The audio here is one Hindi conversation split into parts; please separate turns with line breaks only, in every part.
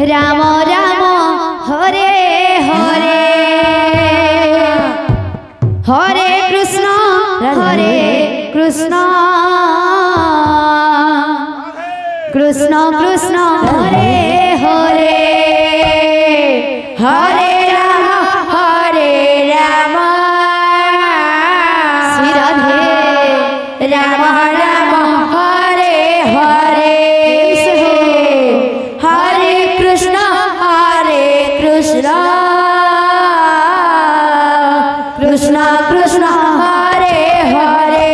राम राम हरे हरे हरे कृष्ण कृष्ण कृष्ण कृष्ण हरे हरे हरे राम श्री राधे राम राम हरे हरे हरे कृष्ण कृष्ण कृष्ण हरे हरे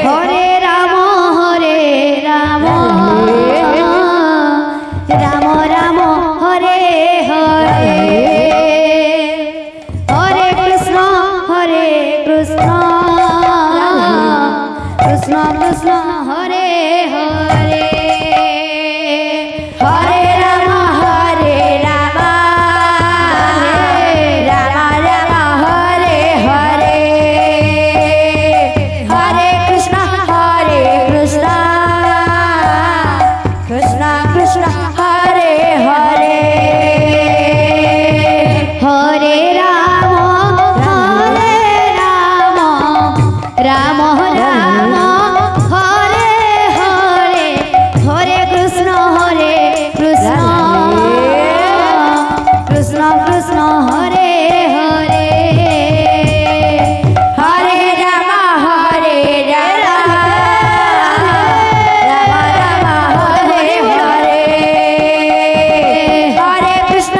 हरे राम राम राम हरे हरे हरे कृष्ण कृष्ण कृष्ण हरे हरे हरे राम राम हरे हरे हरे कृष्ण कृष्ण कृष्ण हरे हरे हरे राम राम राम हरे हरे हरे कृष्ण कृष्ण कृष्ण हरे हरे हरे राम राम हरे हरे हरे कृष्ण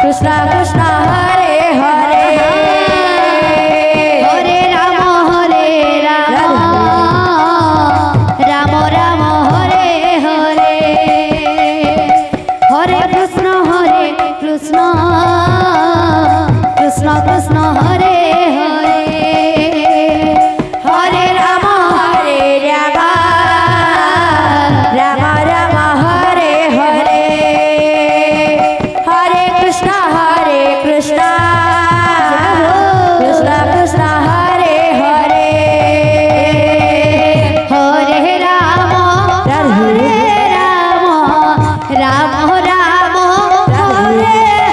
कृष्ण कृष्ण हरे हरे हरे राम राम राम हरे हरे हरे कृष्ण कृष्ण कृष्ण हरे हरे हरे राम राम हरे हरे हरे कृष्ण कृष्ण कृष्ण हरे हरे हरे राम राम राम हरे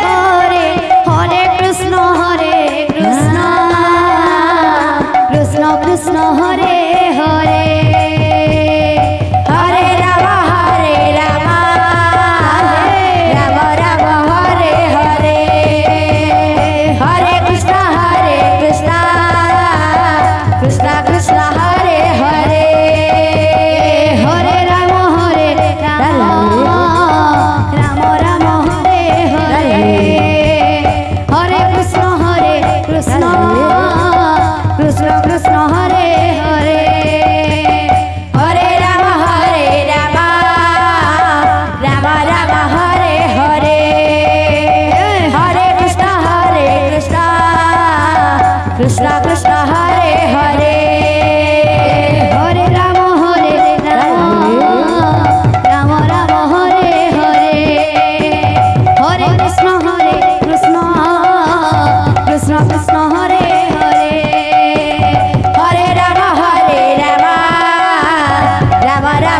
हरे हरे कृष्ण कृष्ण हरे हरे हरे राम राम हरे हरे हरे कृष्ण कृष्ण कृष्ण हरे हरे हरे राम राम हरे हरे हरे कृष्ण कृष्ण कृष्ण हरे हरे हरे राम राम हरे हरे हरे कृष्ण कृष्ण कृष्ण हरे हरे हरे राम राम हरे हरे हरे कृष्ण कृष्ण हरे हरे हरे राम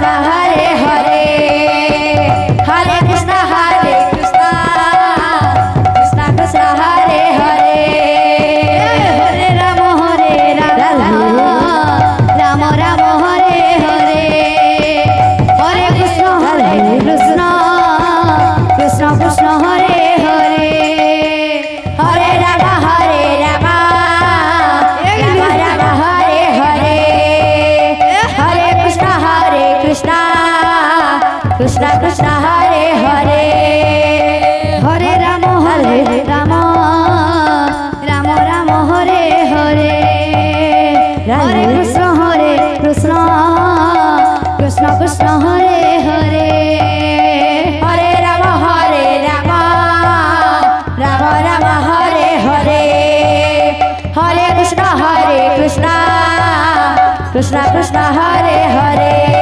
राम हरे हरे हरे कृष्ण कृष्ण हरे हरे हरे राम राम हरे हरे हरे कृष्ण कृष्ण हरे हरे हरे राम राम हरे हरे हरे कृष्ण कृष्ण हरे हरे हरे राम राम हरे हरे हरे कृष्ण कृष्ण हरे हरे हरे राम राम हरे हरे हरे कृष्ण कृष्ण कृष्ण हरे हरे